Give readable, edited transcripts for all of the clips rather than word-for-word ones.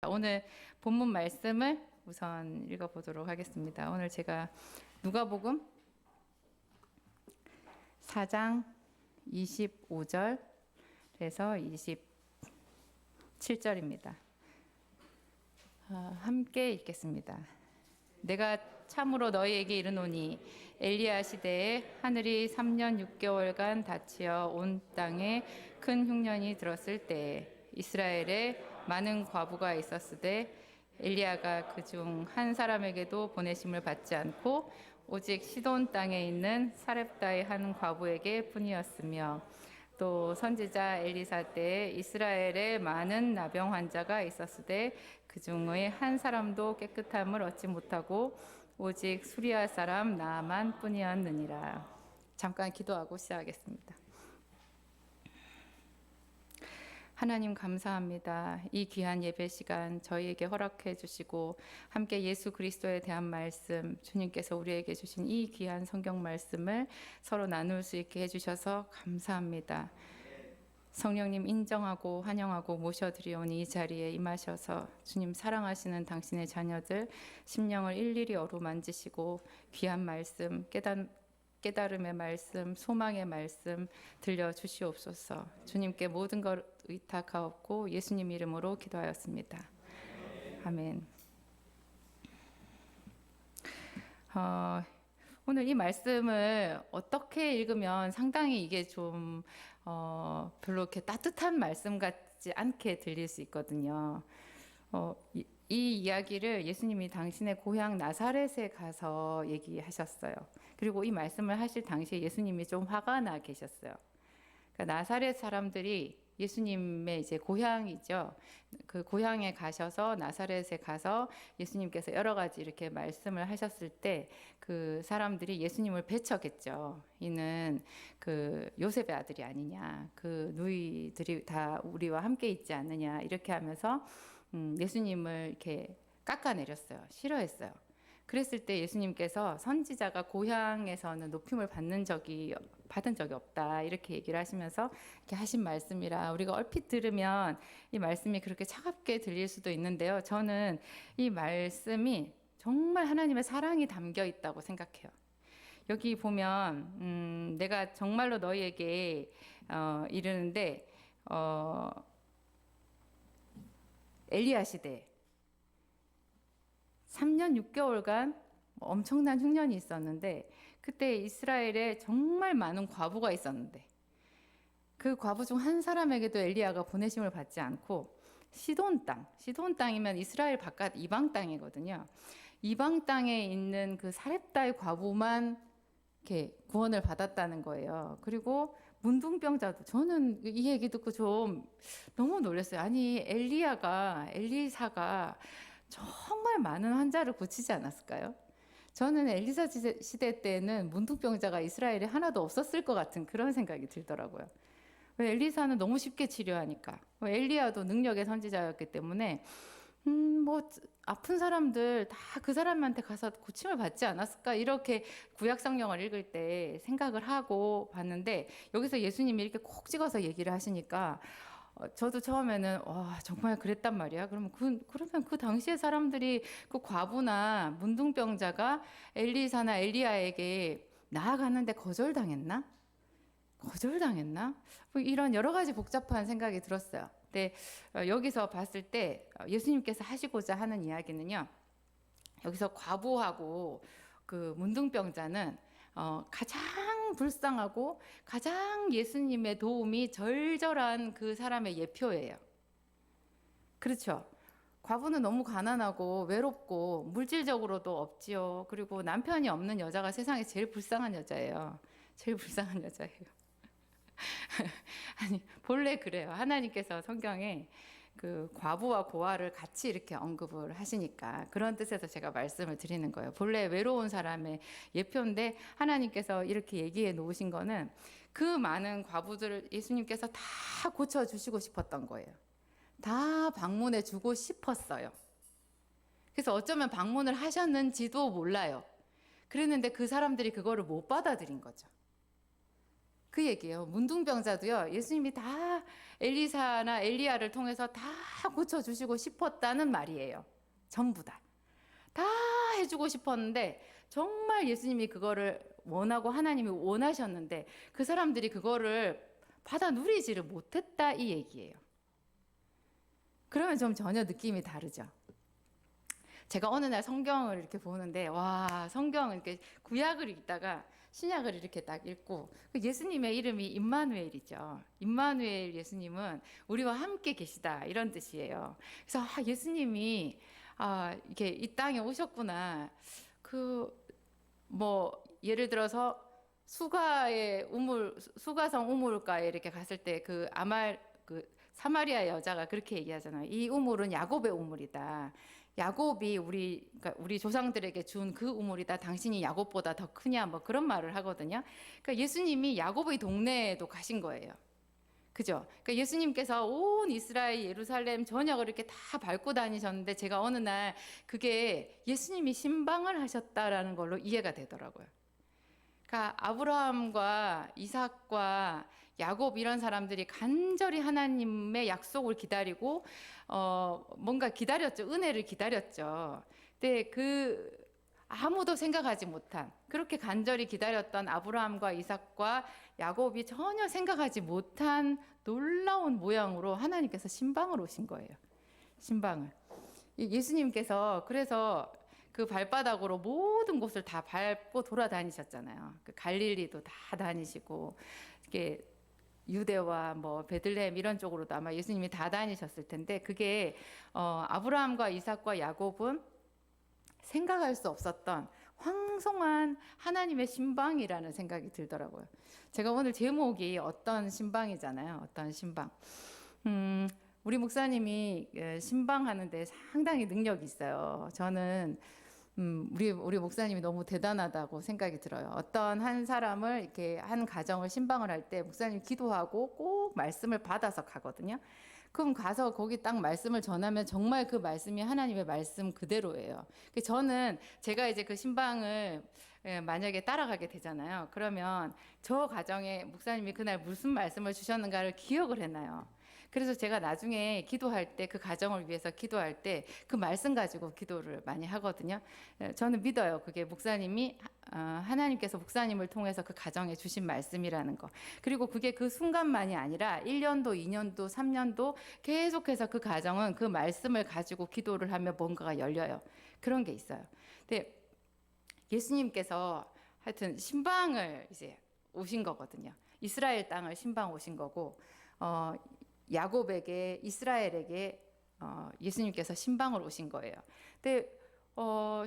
오늘 본문 말씀을 우선 읽어보도록 하겠습니다. 오늘 제가 누가복음 4장 25절에서 27절입니다. 함께 읽겠습니다. 내가 참으로 너희에게 이르노니 엘리야 시대에 하늘이 3년 6개월간 닫히어 온 땅에 큰 흉년이 들었을 때에 이스라엘에 많은 과부가 있었으되 엘리야가 그중 한 사람에게도 보내심을 받지 않고 오직 시돈 땅에 있는 사렙다의 한 과부에게 뿐이었으며 또 선지자 엘리사 때에 이스라엘에 많은 나병 환자가 있었으되 그중의 한 사람도 깨끗함을 얻지 못하고 오직 수리아 사람 나만 뿐이었느니라. 잠깐 기도하고 시작하겠습니다. 하나님 감사합니다. 이 귀한 예배 시간 저희에게 허락해 주시고 함께 예수 그리스도에 대한 말씀, 주님께서 우리에게 주신 이 귀한 성경 말씀을 서로 나눌 수 있게 해주셔서 감사합니다. 성령님 인정하고 환영하고 모셔드리오니 이 자리에 임하셔서 주님 사랑하시는 당신의 자녀들 심령을 일일이 어루만지시고 귀한 말씀, 깨달음의 말씀, 소망의 말씀 들려주시옵소서. 주님께 모든 걸 의탁하옵고 예수님 이름으로 기도하였습니다. 아멘. 오늘 이 말씀을 어떻게 읽으면 상당히 이게 좀 별로 이렇게 따뜻한 말씀 같지 않게 들릴 수 있거든요. 이 이야기를 예수님이 당신의 고향 나사렛에 가서 얘기하셨어요. 그리고 이 말씀을 하실 당시에 예수님이 좀 화가 나 계셨어요. 그러니까 나사렛 사람들이 예수님의 이제 고향이죠. 그 고향에 가셔서 나사렛에 가서 예수님께서 여러 가지 이렇게 말씀을 하셨을 때 그 사람들이 예수님을 배척했죠. 이는 그 요셉의 아들이 아니냐. 그 누이들이 다 우리와 함께 있지 않느냐. 이렇게 하면서 예수님을 이렇게 깎아내렸어요. 싫어했어요. 그랬을 때 예수님께서 선지자가 고향에서는 높임을 받은 적이 없다. 이렇게 얘기를 하시면서 이렇게 하신 말씀이라 우리가 얼핏 들으면 이 말씀이 그렇게 차갑게 들릴 수도 있는데요. 저는 이 말씀이 정말 하나님의 사랑이 담겨 있다고 생각해요. 여기 보면 내가 정말로 너희에게 이르는데 엘리야 시대 3년 6개월간 엄청난 흉년이 있었는데 그때 이스라엘에 정말 많은 과부가 있었는데 그 과부 중 한 사람에게도 엘리야가 보내심을 받지 않고 시돈 땅이면 이스라엘 바깥 이방 땅이거든요. 이방 땅에 있는 그 사렙다의 과부만 이렇게 구원을 받았다는 거예요. 그리고 문둥병자도 저는 이 얘기 듣고 좀 너무 놀랐어요. 아니 엘리사가 정말 많은 환자를 고치지 않았을까요? 저는 엘리사 시대 때는 문둥병자가 이스라엘에 하나도 없었을 것 같은 그런 생각이 들더라고요. 왜 엘리사는 너무 쉽게 치료하니까. 엘리야도 능력의 선지자였기 때문에 뭐 아픈 사람들 다 그 사람한테 가서 고침을 받지 않았을까 이렇게 구약 성경을 읽을 때 생각을 하고 봤는데 여기서 예수님이 이렇게 콕 찍어서 얘기를 하시니까 저도 처음에는 와 정말 그랬단 말이야. 그러면 그 당시의 사람들이 그 과부나 문둥병자가 엘리사나 엘리야에게 나아가는데 거절당했나? 뭐 이런 여러 가지 복잡한 생각이 들었어요. 근데 여기서 봤을 때 예수님께서 하시고자 하는 이야기는요. 여기서 과부하고 그 문둥병자는 가장 불쌍하고 가장 예수님의 도움이 절절한 그 사람의 예표예요. 그렇죠. 과부는 너무 가난하고 외롭고 물질적으로도 없지요. 그리고 남편이 없는 여자가 세상에 제일 불쌍한 여자예요. 제일 불쌍한 여자예요. 아니, 본래 그래요. 하나님께서 성경에 그 과부와 고아를 같이 이렇게 언급을 하시니까 그런 뜻에서 제가 말씀을 드리는 거예요. 본래 외로운 사람의 예표인데 하나님께서 이렇게 얘기해 놓으신 거는 그 많은 과부들을 예수님께서 다 고쳐주시고 싶었던 거예요. 다 방문해 주고 싶었어요. 그래서 어쩌면 방문을 하셨는지도 몰라요. 그랬는데 그 사람들이 그거를 못 받아들인 거죠. 그 얘기예요. 문둥병자도요. 예수님이 다 엘리사나 엘리야를 통해서 다 고쳐주시고 싶었다는 말이에요. 전부 다. 다 해주고 싶었는데 정말 예수님이 그거를 원하고 하나님이 원하셨는데 그 사람들이 그거를 받아 누리지를 못했다 이 얘기예요. 그러면 좀 전혀 느낌이 다르죠. 제가 어느 날 성경을 이렇게 보는데 와 성경을 이렇게 구약을 읽다가 신약을 이렇게 딱 읽고 예수님의 이름이 임마누엘이죠. 임마누엘 예수님은 우리와 함께 계시다 이런 뜻이에요. 그래서 예수님이 이렇게 이 땅에 오셨구나. 뭐 예를 들어서 수가성 우물가에 이렇게 갔을 때 그 사마리아 여자가 그렇게 얘기하잖아요. 이 우물은 야곱의 우물이다. 야곱이 그러니까 우리 조상들에게 준 그 우물이다. 당신이 야곱보다 더 크냐? 뭐 그런 말을 하거든요. 그러니까 예수님이 야곱의 동네에도 가신 거예요. 그죠? 그러니까 예수님께서 온 이스라엘 예루살렘 전역을 이렇게 다 밟고 다니셨는데 제가 어느 날 그게 예수님이 신방을 하셨다라는 걸로 이해가 되더라고요. 그러니까 아브라함과 이삭과 야곱 이런 사람들이 간절히 하나님의 약속을 기다리고 뭔가 기다렸죠. 은혜를 기다렸죠. 근데 아무도 생각하지 못한 그렇게 간절히 기다렸던 아브라함과 이삭과 야곱이 전혀 생각하지 못한 놀라운 모양으로 하나님께서 신방을 오신 거예요. 신방을. 예수님께서 그래서 그 발바닥으로 모든 곳을 다 밟고 돌아다니셨잖아요. 그 갈릴리도 다 다니시고 이게 유대와 뭐 베들레헴 이런 쪽으로도 아마 예수님이 다 다니셨을 텐데 그게 아브라함과 이삭과 야곱은 생각할 수 없었던 황송한 하나님의 신방이라는 생각이 들더라고요. 제가 오늘 제목이 어떤 신방이잖아요. 어떤 신방. 우리 목사님이 신방하는데 상당히 능력이 있어요. 저는 우리 목사님이 너무 대단하다고 생각이 들어요. 어떤 한 사람을 이렇게 한 가정을 신방을 할 때 목사님 기도하고 꼭 말씀을 받아서 가거든요. 그럼 가서 거기 딱 말씀을 전하면 정말 그 말씀이 하나님의 말씀 그대로예요. 저는 제가 이제 그 신방을 만약에 따라가게 되잖아요. 그러면 저 가정에 목사님이 그날 무슨 말씀을 주셨는가를 기억을 해놔요. 그래서 제가 나중에 기도할 때 그 가정을 위해서 기도할 때 그 말씀 가지고 기도를 많이 하거든요. 저는 믿어요. 그게 목사님이 하나님께서 목사님을 통해서 그 가정에 주신 말씀이라는 거. 그리고 그게 그 순간만이 아니라 1년도, 2년도, 3년도 계속해서 그 가정은 그 말씀을 가지고 기도를 하면 뭔가가 열려요. 그런 게 있어요. 근데 예수님께서 하여튼 신방을 이제 오신 거거든요. 이스라엘 땅을 신방 오신 거고 야곱에게 이스라엘에게 예수님께서 신방을 오신 거예요. 근데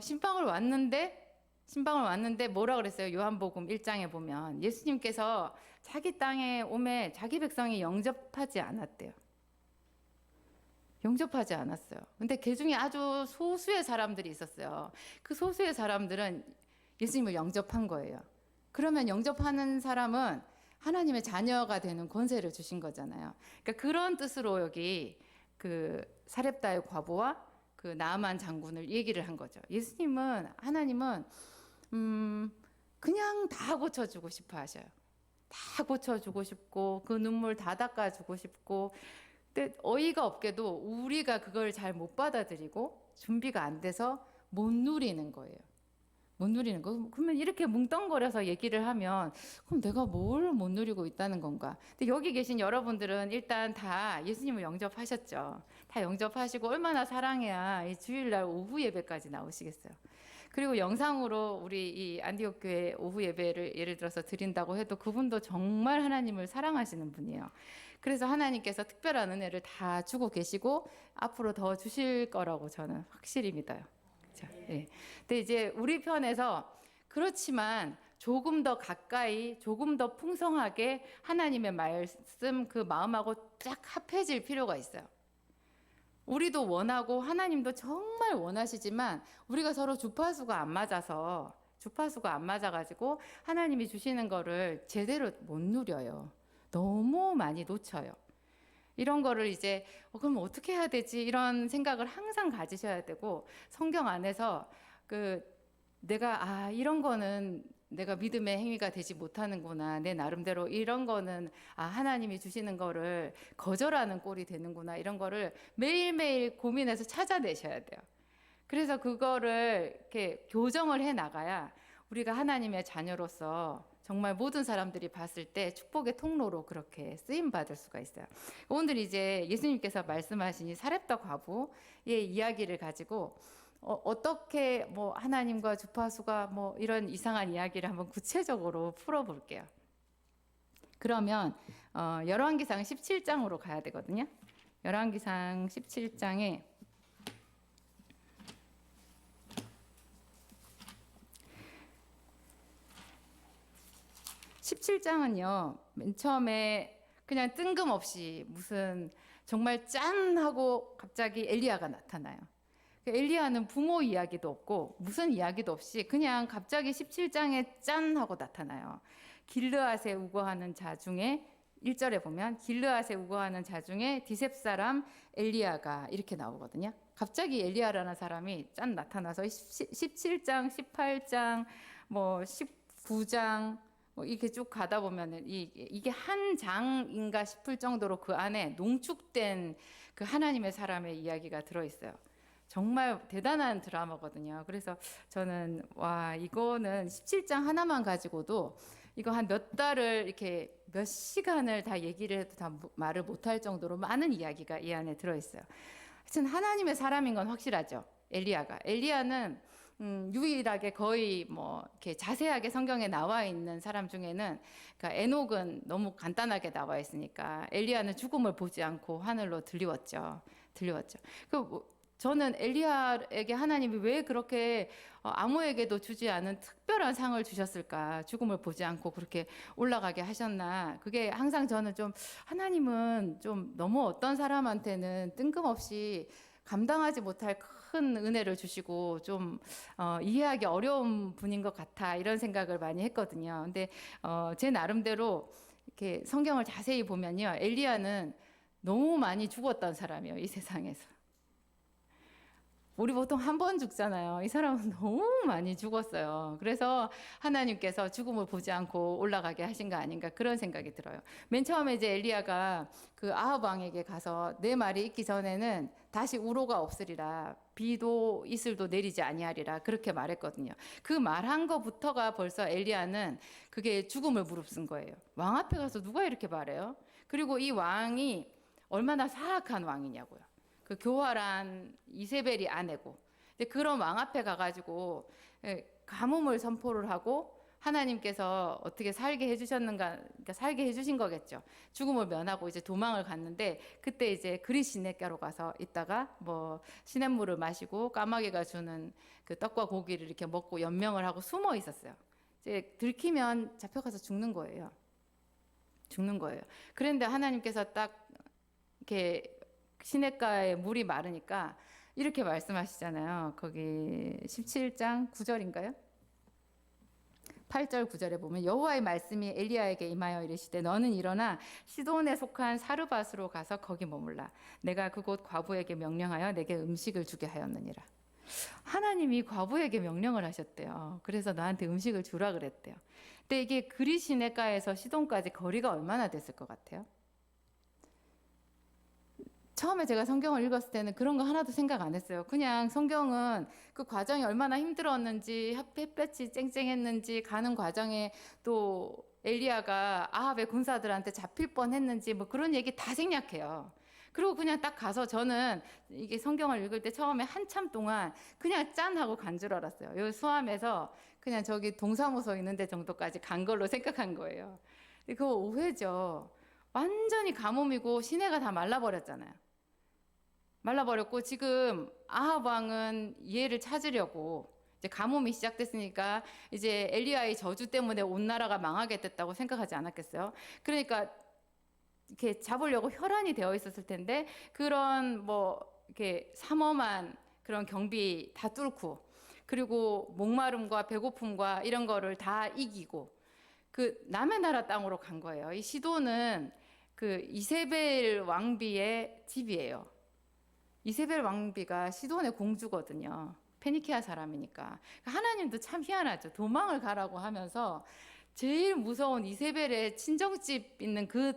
신방을 왔는데 뭐라 그랬어요? 요한복음 1장에 보면 예수님께서 자기 땅에 오매 자기 백성이 영접하지 않았대요. 영접하지 않았어요. 근데 그 중에 아주 소수의 사람들이 있었어요. 그 소수의 사람들은 예수님을 영접한 거예요. 그러면 영접하는 사람은 하나님의 자녀가 되는 권세를 주신 거잖아요. 그러니까 그런 뜻으로 여기 그 사렙다의 과부와 그 나아만 장군을 얘기를 한 거죠. 하나님은 그냥 다 고쳐주고 싶어 하셔요. 다 고쳐주고 싶고 그 눈물 다 닦아주고 싶고 근데 어이가 없게도 우리가 그걸 잘 못 받아들이고 준비가 안 돼서 못 누리는 거예요. 못 누리는 거. 그러면 이렇게 뭉뚱거려서 얘기를 하면 그럼 내가 뭘 못 누리고 있다는 건가? 근데 여기 계신 여러분들은 일단 다 예수님을 영접하셨죠. 다 영접하시고 얼마나 사랑해야 이 주일날 오후 예배까지 나오시겠어요. 그리고 영상으로 우리 이 안디옥 교회 오후 예배를 예를 들어서 드린다고 해도 그분도 정말 하나님을 사랑하시는 분이에요. 그래서 하나님께서 특별한 은혜를 다 주고 계시고 앞으로 더 주실 거라고 저는 확실히 믿어요. 그렇죠? 네. 근데 이제 우리 편에서 그렇지만 조금 더 가까이, 조금 더 풍성하게 하나님의 말씀 그 마음하고 쫙 합해질 필요가 있어요. 우리도 원하고 하나님도 정말 원하시지만 우리가 서로 주파수가 안 맞아가지고 하나님이 주시는 거를 제대로 못 누려요. 너무 많이 놓쳐요. 이런 거를 이제 그럼 어떻게 해야 되지? 이런 생각을 항상 가지셔야 되고 성경 안에서 내가 이런 거는 내가 믿음의 행위가 되지 못하는구나. 내 나름대로 이런 거는 하나님이 주시는 거를 거절하는 꼴이 되는구나. 이런 거를 매일매일 고민해서 찾아내셔야 돼요. 그래서 그거를 이렇게 교정을 해 나가야 우리가 하나님의 자녀로서 정말 모든 사람들이 봤을 때 축복의 통로로 그렇게 쓰임 받을 수가 있어요. 오늘 이제 예수님께서 말씀하신 이 사렙다 과부의 이야기를 가지고 어떻게 뭐 하나님과 주파수가 뭐 이런 이상한 이야기를 한번 구체적으로 풀어볼게요. 그러면 열왕기상 17장으로 가야 되거든요. 열왕기상 17장에 17장은요, 맨 처음에 그냥 뜬금없이 무슨 정말 짠 하고 갑자기 엘리야가 나타나요. 엘리야는 부모 이야기도 없고 무슨 이야기도 없이 그냥 갑자기 17장에 짠 하고 나타나요. 길르앗에 우거하는 자 중에 1절에 보면 길르앗에 우거하는 자 중에 디셉 사람 엘리야가 이렇게 나오거든요. 갑자기 엘리야라는 사람이 짠 나타나서 17장, 18장, 뭐 19장 뭐 이렇게 쭉 가다 보면은 이게 한 장인가 싶을 정도로 그 안에 농축된 그 하나님의 사람의 이야기가 들어 있어요. 정말 대단한 드라마거든요. 그래서 저는 이거는 17장 하나만 가지고도 이거 한 몇 달을 이렇게 몇 시간을 다 얘기를 해도 다 말을 못할 정도로 많은 이야기가 이 안에 들어 있어요. 하여튼 하나님의 사람인 건 확실하죠. 엘리야는 유일하게 거의 뭐 이렇게 자세하게 성경에 나와 있는 사람 중에는 그러니까 에녹은 너무 간단하게 나와 있으니까 엘리야는 죽음을 보지 않고 하늘로 들리웠죠. 저는 엘리야에게 하나님이 왜 그렇게 아무에게도 주지 않은 특별한 상을 주셨을까? 죽음을 보지 않고 그렇게 올라가게 하셨나? 그게 항상 저는 좀 하나님은 좀 너무 어떤 사람한테는 뜬금없이 감당하지 못할 큰 은혜를 주시고 좀 이해하기 어려운 분인 것 같아 이런 생각을 많이 했거든요. 근데 제 나름대로 이렇게 성경을 자세히 보면요, 엘리야는 너무 많이 죽었던 사람이에요, 이 세상에서. 우리 보통 한 번 죽잖아요. 이 사람은 너무 많이 죽었어요. 그래서 하나님께서 죽음을 보지 않고 올라가게 하신 거 아닌가 그런 생각이 들어요. 맨 처음에 이제 엘리야가 그 아합 왕에게 가서 내 말이 있기 전에는 다시 우로가 없으리라, 비도 이슬도 내리지 아니하리라 그렇게 말했거든요. 그 말한 거부터가 벌써 엘리야는 그게 죽음을 무릅쓴 거예요. 왕 앞에 가서 누가 이렇게 말해요? 그리고 이 왕이 얼마나 사악한 왕이냐고요. 그 교활한 이세벨이 아내고, 근데 그런 왕 앞에 가가지고 가뭄을 선포를 하고 하나님께서 어떻게 살게 해주셨는가, 그러니까 살게 해주신 거겠죠. 죽음을 면하고 이제 도망을 갔는데 그때 이제 그리 시냇가로 가서 있다가 뭐 시냇물을 마시고 까마귀가 주는 그 떡과 고기를 이렇게 먹고 연명을 하고 숨어 있었어요. 이제 들키면 잡혀가서 죽는 거예요. 그런데 하나님께서 딱 이렇게 시냇가에 물이 마르니까 이렇게 말씀하시잖아요. 거기 17장 9절인가요? 8절 9절에 보면 여호와의 말씀이 엘리야에게 임하여 이르시되 너는 일어나 시돈에 속한 사르밧으로 가서 거기 머물라. 내가 그곳 과부에게 명령하여 내게 음식을 주게 하였느니라. 하나님이 과부에게 명령을 하셨대요. 그래서 나한테 음식을 주라 그랬대요. 근데 이게 그리 시냇가에서 시돈까지 거리가 얼마나 됐을 것 같아요? 처음에 제가 성경을 읽었을 때는 그런 거 하나도 생각 안 했어요. 그냥 성경은 그 과정이 얼마나 힘들었는지, 햇볕이 쨍쨍했는지, 가는 과정에 또 엘리야가 아합의 군사들한테 잡힐 뻔했는지 뭐 그런 얘기 다 생략해요. 그리고 그냥 딱 가서 저는 이게 성경을 읽을 때 처음에 한참 동안 그냥 짠 하고 간 줄 알았어요. 여기 수암에서 그냥 저기 동사무소 있는 데 정도까지 간 걸로 생각한 거예요. 근데 그거 오해죠. 완전히 가뭄이고 시내가 다 말라버렸잖아요. 말라버렸고 지금 아합 왕은 얘를 찾으려고 이제 가뭄이 시작됐으니까 이제 엘리야의 저주 때문에 온 나라가 망하게 됐다고 생각하지 않았겠어요? 그러니까 이렇게 잡으려고 혈안이 되어 있었을 텐데 그런 뭐 이렇게 삼엄한 그런 경비 다 뚫고 그리고 목마름과 배고픔과 이런 거를 다 이기고 그 남의 나라 땅으로 간 거예요. 이 시돈은 그 이세벨 왕비의 집이에요. 이세벨 왕비가 시돈의 공주거든요. 페니키아 사람이니까. 하나님도 참 희한하죠. 도망을 가라고 하면서 제일 무서운 이세벨의 친정집 있는 그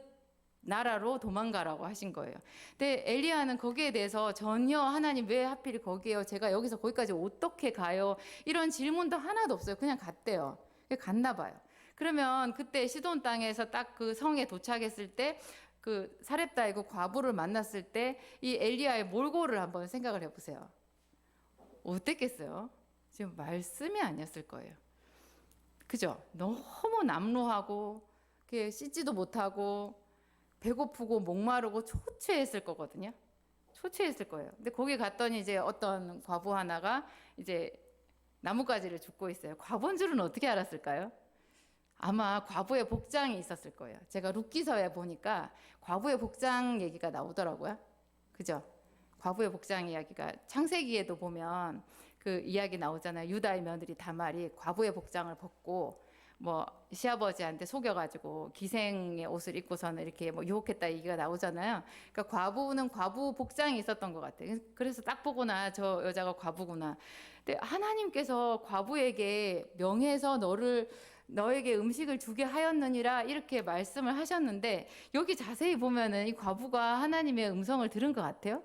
나라로 도망가라고 하신 거예요. 근데 엘리야는 거기에 대해서 전혀 하나님 왜 하필 거기에요? 제가 여기서 거기까지 어떻게 가요? 이런 질문도 하나도 없어요. 그냥 갔대요. 갔나 봐요. 그러면 그때 시돈 땅에서 딱 그 성에 도착했을 때 그 사렙다이고 과부를 만났을 때 이 엘리야의 몰골을 한번 생각을 해보세요. 어땠겠어요? 지금 말씀이 아니었을 거예요. 그죠? 너무 남루하고 씻지도 못하고 배고프고 목마르고 초췌했을 거거든요. 초췌했을 거예요. 근데 거기 갔더니 이제 어떤 과부 하나가 이제 나뭇가지를 줍고 있어요. 과부인 줄은 어떻게 알았을까요? 아마 과부의 복장이 있었을 거예요. 제가 룻기서에 보니까 과부의 복장 얘기가 나오더라고요. 그죠? 과부의 복장 이야기가 창세기에도 보면 그 이야기 나오잖아요. 유다의 며느리 다말이 과부의 복장을 벗고 뭐 시아버지한테 속여가지고 기생의 옷을 입고서는 이렇게 뭐 유혹했다 얘기가 나오잖아요. 그러니까 과부는 과부 복장이 있었던 것 같아요. 그래서 딱 보고나 저 여자가 과부구나. 근데 하나님께서 과부에게 명해서 너에게 음식을 주게 하였느니라 이렇게 말씀을 하셨는데 여기 자세히 보면은 이 과부가 하나님의 음성을 들은 것 같아요.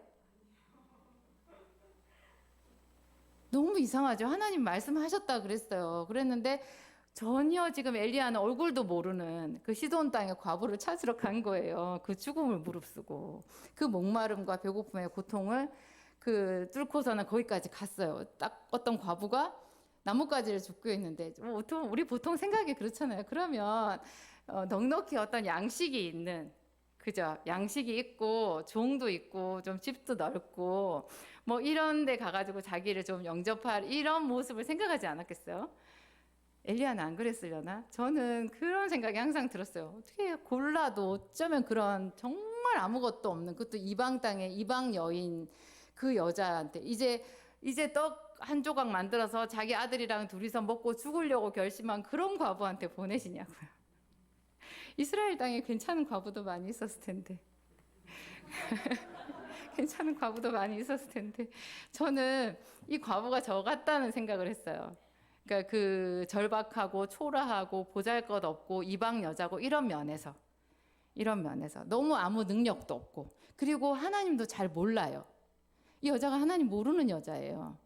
너무 이상하죠. 하나님 말씀하셨다 그랬어요. 그랬는데 전혀 지금 엘리야는 얼굴도 모르는 그 시돈 땅의 과부를 찾으러 간 거예요. 그 죽음을 무릅쓰고 그 목마름과 배고픔의 고통을 그 뚫고서는 거기까지 갔어요. 딱 어떤 과부가 나뭇가지를 줍고 있는데 우리 보통 생각이 그렇잖아요. 그러면 넉넉히 어떤 양식이 있는 그죠? 양식이 있고 종도 있고 좀 집도 넓고 뭐 이런 데 가가지고 자기를 좀 영접할 이런 모습을 생각하지 않았겠어요? 엘리야는 안 그랬으려나? 저는 그런 생각이 항상 들었어요. 어떻게 골라도 어쩌면 그런 정말 아무것도 없는 그것도 이방 땅의 이방 여인 그 여자한테 이제 떡 한 조각 만들어서 자기 아들이랑 둘이서 먹고 죽으려고 결심한 그런 과부한테 보내시냐고요. 이스라엘 땅에 괜찮은 과부도 많이 있었을 텐데. 괜찮은 과부도 많이 있었을 텐데. 저는 이 과부가 저 같다는 생각을 했어요. 그러니까 그 절박하고 초라하고 보잘것없고 이방 여자고 이런 면에서 너무 아무 능력도 없고 그리고 하나님도 잘 몰라요. 이 여자가 하나님 모르는 여자예요.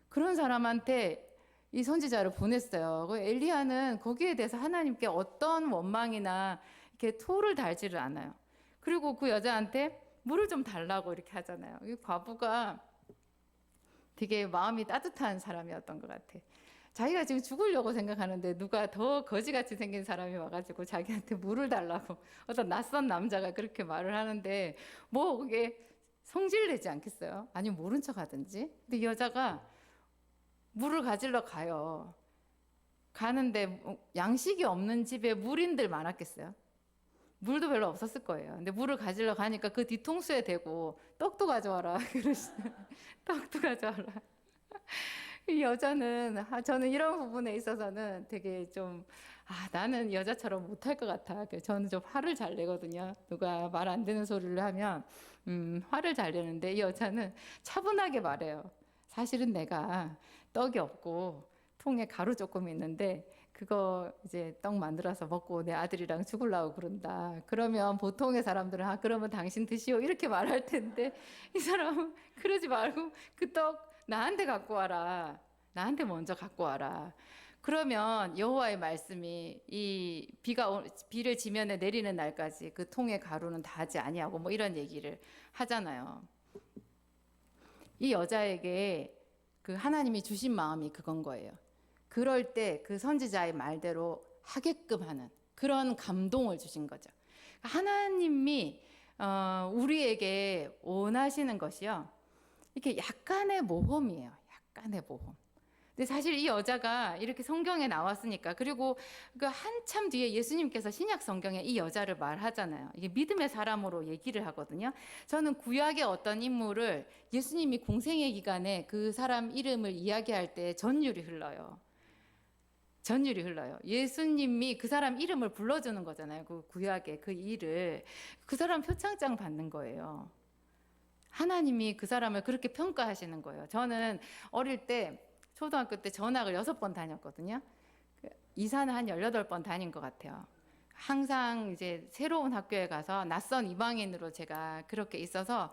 그런 사람한테 이 선지자를 보냈어요. 그 엘리야는 거기에 대해서 하나님께 어떤 원망이나 이렇게 토를 달지를 않아요. 그리고 그 여자한테 물을 좀 달라고 이렇게 하잖아요. 이 과부가 되게 마음이 따뜻한 사람이었던 것 같아. 자기가 지금 죽으려고 생각하는데 누가 더 거지같이 생긴 사람이 와가지고 자기한테 물을 달라고 어떤 낯선 남자가 그렇게 말을 하는데 뭐 그게 성질내지 않겠어요? 아니면 모른 척 하든지. 근데 이 여자가 물을 가지러 가요. 가는데 양식이 없는 집에 물인들 많았겠어요? 물도 별로 없었을 거예요. 근데 물을 가지러 가니까 그 뒤통수에 대고 떡도 가져와라. 떡도 가져와라. 이 여자는 저는 이런 부분에 있어서는 되게 좀 나는 여자처럼 못할 것 같아. 저는 좀 화를 잘 내거든요. 누가 말 안 되는 소리를 하면 화를 잘 내는데 이 여자는 차분하게 말해요. 사실은 내가 떡이 없고 통에 가루 조금 있는데 그거 이제 떡 만들어서 먹고 내 아들이랑 죽으려고 그런다. 그러면 보통의 사람들은 그러면 당신 드시오 이렇게 말할 텐데 이 사람은 그러지 말고 그 떡 나한테 갖고 와라. 나한테 먼저 갖고 와라. 그러면 여호와의 말씀이 이 비를 지면에 내리는 날까지 그 통의 가루는 다하지 아니하고 뭐 이런 얘기를 하잖아요. 이 여자에게 그 하나님이 주신 마음이 그건 거예요. 그럴 때 그 선지자의 말대로 하게끔 하는 그런 감동을 주신 거죠. 하나님이 우리에게 원하시는 것이요. 이렇게 약간의 모험이에요. 약간의 모험. 근데 사실 이 여자가 이렇게 성경에 나왔으니까 그리고 그 한참 뒤에 예수님께서 신약 성경에 이 여자를 말하잖아요. 이게 믿음의 사람으로 얘기를 하거든요. 저는 구약의 어떤 인물을 예수님이 공생의 기간에 그 사람 이름을 이야기할 때 전율이 흘러요. 전율이 흘러요. 예수님이 그 사람 이름을 불러주는 거잖아요. 그 구약의 그 일을 그 사람 표창장 받는 거예요. 하나님이 그 사람을 그렇게 평가하시는 거예요. 저는 어릴 때 초등학교 때 전학을 6번 다녔거든요. 이사는 한 18번 다닌 것 같아요. 항상 이제 새로운 학교에 가서 낯선 이방인으로 제가 그렇게 있어서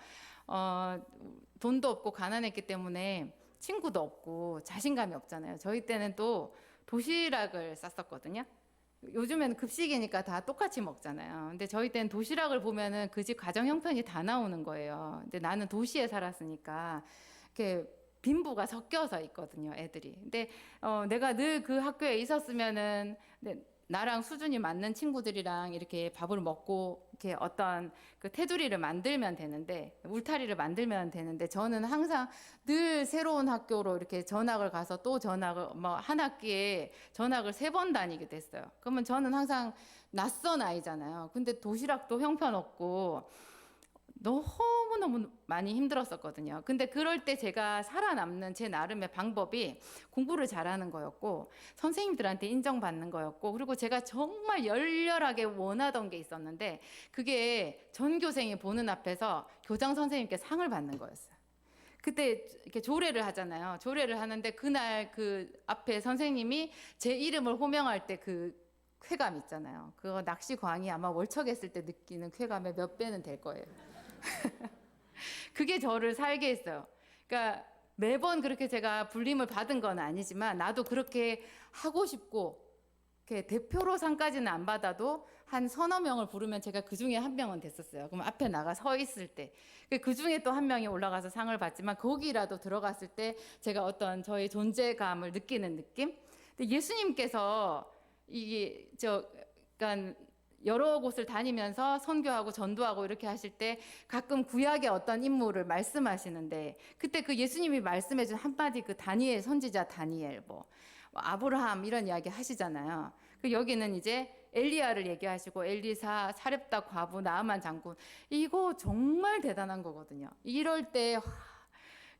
돈도 없고 가난했기 때문에 친구도 없고 자신감이 없잖아요. 저희 때는 또 도시락을 쌌었거든요. 요즘에는 급식이니까 다 똑같이 먹잖아요. 근데 저희 때는 도시락을 보면은 그 집 가정 형편이 다 나오는 거예요. 근데 나는 도시에 살았으니까 이렇게 빈부가 섞여서 있거든요, 애들이. 근데 내가 늘 그 학교에 있었으면은 나랑 수준이 맞는 친구들이랑 이렇게 밥을 먹고 이렇게 어떤 그 테두리를 만들면 되는데, 울타리를 만들면 되는데, 저는 항상 늘 새로운 학교로 이렇게 전학을 가서 또 전학을 뭐 한 학기에 전학을 3번 다니게 됐어요. 그러면 저는 항상 낯선 아이잖아요. 근데 도시락도 형편없고 너무너무 많이 힘들었었거든요. 근데 그럴 때 제가 살아남는 제 나름의 방법이 공부를 잘하는 거였고, 선생님들한테 인정받는 거였고, 그리고 제가 정말 열렬하게 원하던 게 있었는데, 그게 전교생이 보는 앞에서 교장 선생님께 상을 받는 거였어요. 그때 이렇게 조례를 하잖아요. 조례를 하는데 그날 그 앞에 선생님이 제 이름을 호명할 때 그 쾌감 있잖아요. 그거 낚시광이 아마 월척했을 때 느끼는 쾌감의 몇 배는 될 거예요. 그게 저를 살게 했어요. 그러니까 매번 그렇게 제가 불림을 받은 건 아니지만 나도 그렇게 하고 싶고, 이렇게 대표로 상까지는 안 받아도 한 서너 명을 부르면 제가 그 중에 한 명은 됐었어요. 그럼 앞에 나가 서 있을 때 그 중에 또 한 명이 올라가서 상을 받지만 거기라도 들어갔을 때 제가 어떤 저의 존재감을 느끼는 느낌? 근데 예수님께서 이게 그러니까 여러 곳을 다니면서 선교하고 전도하고 이렇게 하실 때 가끔 구약의 어떤 인물을 말씀하시는데, 그때 그 예수님이 말씀해준 한마디, 그 다니엘, 선지자 다니엘, 뭐 아브라함 이런 이야기 하시잖아요. 그 여기는 이제 엘리야를 얘기하시고 엘리사, 사렙다 과부, 나아만 장군, 이거 정말 대단한 거거든요. 이럴 때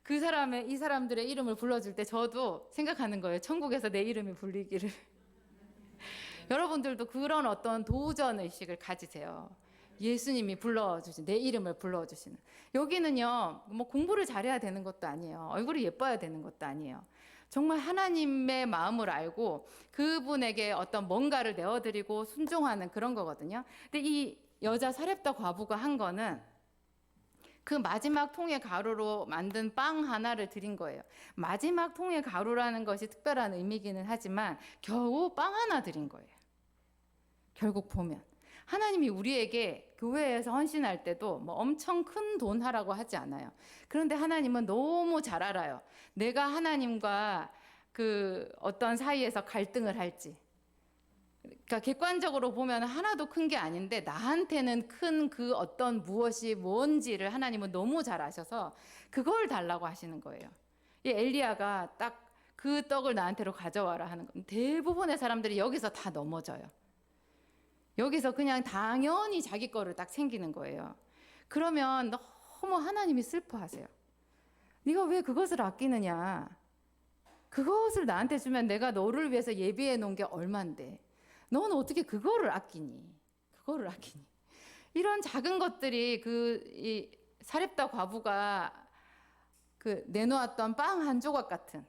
그 사람의, 이 사람들의 이름을 불러줄 때 저도 생각하는 거예요. 천국에서 내 이름이 불리기를. 여러분들도 그런 어떤 도전 의식을 가지세요. 예수님이 불러주신, 내 이름을 불러주시는. 여기는요, 뭐 공부를 잘해야 되는 것도 아니에요. 얼굴이 예뻐야 되는 것도 아니에요. 정말 하나님의 마음을 알고 그분에게 어떤 뭔가를 내어드리고 순종하는 그런 거거든요. 근데 이 여자 사렙다 과부가 한 거는 그 마지막 통의 가루로 만든 빵 하나를 드린 거예요. 마지막 통의 가루라는 것이 특별한 의미기는 하지만 겨우 빵 하나 드린 거예요. 결국 보면 하나님이 우리에게 교회에서 헌신할 때도 뭐 엄청 큰 돈 하라고 하지 않아요. 그런데 하나님은 너무 잘 알아요. 내가 하나님과 그 어떤 사이에서 갈등을 할지. 그러니까 객관적으로 보면 하나도 큰 게 아닌데 나한테는 큰 그 어떤 무엇이 뭔지를 하나님은 너무 잘 아셔서 그걸 달라고 하시는 거예요. 이 엘리야가 딱 그 떡을 나한테로 가져와라 하는 건 대부분의 사람들이 여기서 다 넘어져요. 여기서 그냥 당연히 자기 거를 딱 챙기는 거예요. 그러면 너무 하나님이 슬퍼하세요. 네가 왜 그것을 아끼느냐? 그것을 나한테 주면 내가 너를 위해서 예비해 놓은 게 얼만데 너는 어떻게 그거를 아끼니? 그거를 아끼니? 이런 작은 것들이 이 사렙다 과부가 그 내놓았던 빵 한 조각 같은,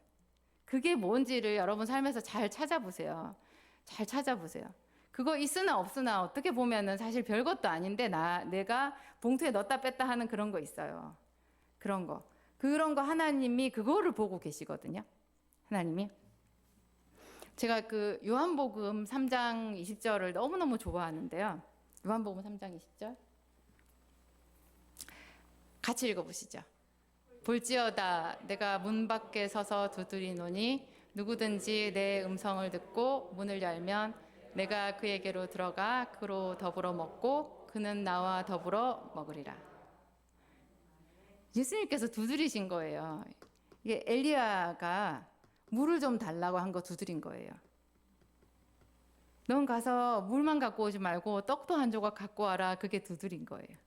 그게 뭔지를 여러분 삶에서 잘 찾아보세요. 잘 찾아보세요. 그거 있으나 없으나 어떻게 보면은 사실 별것도 아닌데 내가 봉투에 넣었다 뺐다 하는 그런 거 있어요. 그런 거 하나님이 그거를 보고 계시거든요. 하나님이. 제가 그 요한복음 3장 20절을 너무너무 좋아하는데요. 요한복음 3장 20절 같이 읽어보시죠. 볼지어다 내가 문 밖에 서서 두드리노니 누구든지 내 음성을 듣고 문을 열면 내가 그에게로 들어가 그로 더불어 먹고 그는 나와 더불어 먹으리라. 예수님께서 두드리신 거예요. 이게 엘리야가 물을 좀 달라고 한 거 두드린 거예요. 넌 가서 물만 갖고 오지 말고 떡도 한 조각 갖고 와라. 그게 두드린 거예요.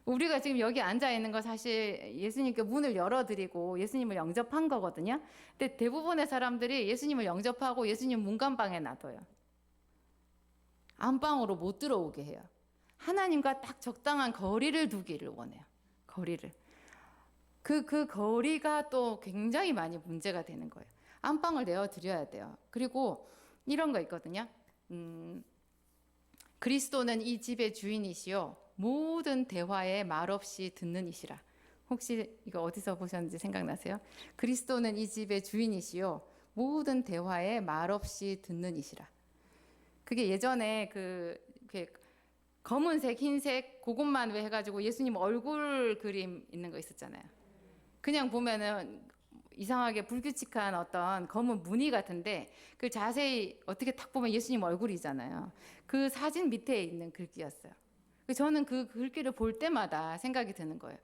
우리가 지금 여기 앉아 있는 거 사실 예수님께 문을 열어드리고 예수님을 영접한 거거든요. 근데 대부분의 사람들이 예수님을 영접하고 예수님 문간방에 놔둬요. 안방으로 못 들어오게 해요. 하나님과 딱 적당한 거리를 두기를 원해요. 거리를. 그 거리가 또 굉장히 많이 문제가 되는 거예요. 안방을 내어드려야 돼요. 그리고 이런 거 있거든요. 그리스도는 이 집의 주인이시요 모든 대화에 말없이 듣는 이시라. 혹시 이거 어디서 보셨는지 생각나세요? 그리스도는 이 집의 주인이시요 모든 대화에 말없이 듣는 이시라. 그게 예전에 검은색, 흰색 그것만 왜 해가지고 예수님 얼굴 그림 있는 거 있었잖아요. 그냥 보면은 이상하게 불규칙한 어떤 검은 무늬 같은데 그 자세히 어떻게 딱 보면 예수님 얼굴이잖아요. 그 사진 밑에 있는 글귀였어요. 저는 그 글귀를 볼 때마다 생각이 드는 거예요.